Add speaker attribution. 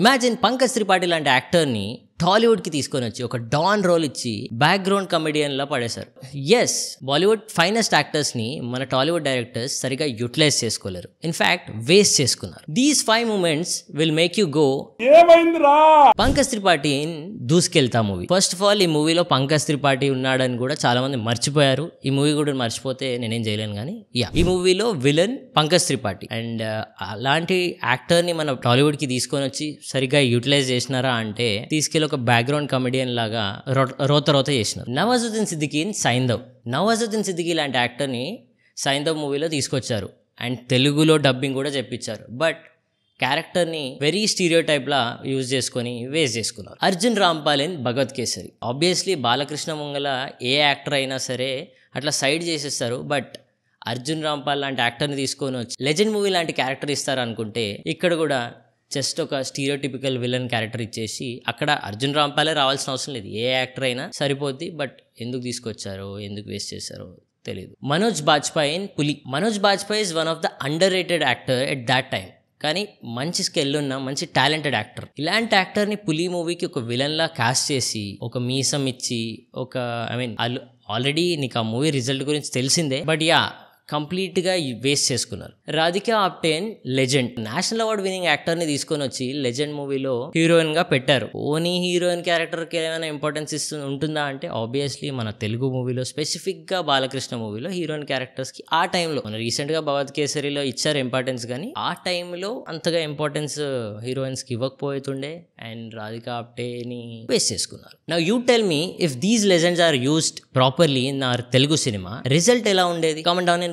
Speaker 1: Imagine Pankaj Tripathi లాంటి యాక్టర్ని టాలీవుడ్కి తీసుకొని వచ్చి ఒక డాన్ రోల్ ఇచ్చి బ్యాక్గ్రౌండ్ కమెడియన్లా పడేశారు. ఎస్, బాలీవుడ్ ఫైనెస్ట్ యాక్టర్స్ని మన టాలీవుడ్ డైరెక్టర్స్ సరిగా యూటిలైజ్ చేసుకోలేరు, ఇన్ఫ్యాక్ట్ వేస్ట్ చేసుకున్నారు. These 5 moments will make you go ఏమైందిరా. Pankaj Tripathi in Dusukeltha movie. First of all, ఈ మూవీలో పంకజ్ త్రిపాఠి ఉన్నాడని కూడా చాలా మంది మర్చిపోయారు. ఈ మూవీ కూడా మర్చిపోతే నేనేం చేయలేను కానీ ఈ మూవీలో విలన్ పంకజ్ త్రిపాఠి. అండ్ అలాంటి యాక్టర్ని మన టాలీవుడ్కి తీసుకొని వచ్చి సరిగా యూటిలైజ్ చేసినారా అంటే తీసుకెళ్ళి ఒక బ్యాక్గ్రౌండ్ కమెడియన్ లాగా రోత చేసినారు. నవాజుద్దీన్ సిద్దికీ సైంధవ్. నవాజుద్దీన్ సిద్దికీ లాంటి యాక్టర్ని సైంధవ్ మూవీలో తీసుకొచ్చారు అండ్ తెలుగులో డబ్బింగ్ కూడా చెప్పించారు. బట్ క్యారెక్టర్ని వెరీ స్టీరియోటైప్ లా యూజ్ చేసుకొని వేస్ట్ చేసుకున్నారు. అర్జున్ రాంపాల్ ఇన్ భగవత్ కేసరి. ఆబ్వియస్లీ బాలకృష్ణ ముంగల ఏ యాక్టర్ అయినా సరే అట్లా సైడ్ చేసేస్తారు. బట్ అర్జున్ రాంపాల్ లాంటి యాక్టర్ని తీసుకొని వచ్చి లెజెండ్ మూవీ లాంటి క్యారెక్టర్ ఇస్తారు అనుకుంటే ఇక్కడ కూడా జస్ట్ ఒక స్టీరియోటిపికల్ విలన్ క్యారెక్టర్ ఇచ్చేసి అక్కడ అర్జున్ రాంపాలే రావాల్సిన అవసరం లేదు, ఏ యాక్టర్ అయినా సరిపోద్ది. బట్ ఎందుకు తీసుకొచ్చారో, ఎందుకు వేస్ట్ చేశారో తెలియదు. Manoj Bajpayee in Puli. Manoj Bajpayee is one of the underrated actor at that time. కానీ మంచి స్కిల్ ఉన్న మంచి టాలెంటెడ్ యాక్టర్. ఇలాంటి యాక్టర్ని పులి మూవీకి ఒక విలన్లా కాస్ట్ చేసి ఒక మీసం ఇచ్చి ఒక ఆల్రెడీ నీకు ఆ మూవీ రిజల్ట్ గురించి తెలిసిందే, బట్ కంప్లీట్గా వేస్ట్ చేసుకున్నారు. రాధికా ఆప్టేన్ లెజెండ్. నేషనల్ అవార్డ్ వినింగ్ యాక్టర్ని తీసుకొని వచ్చి లెజెండ్ మూవీలో హీరోయిన్గా పెట్టారు. ఓనీ హీరోయిన్ క్యారెక్టర్కి ఏమైనా ఇంపార్టెన్స్ ఉంటుందా అంటే ఆబ్వియస్లీ మన తెలుగు మూవీలో స్పెసిఫిక్గా బాలకృష్ణ మూవీలో హీరోయిన్ క్యారెక్టర్స్కి ఆ టైంలో, మన రీసెంట్గా భగవత్ కేసరిలో ఇచ్చారు ఇంపార్టెన్స్, కానీ ఆ టైంలో అంతగా ఇంపార్టెన్స్ హీరోయిన్స్కి ఇవ్వకపోతుండే అండ్ రాధికా ఆప్టేని వేస్ట్ చేసుకున్నారు. Now you tell me, if these legends are used properly in our Telugu cinema, result ఎలా ఉండేది? Comment down in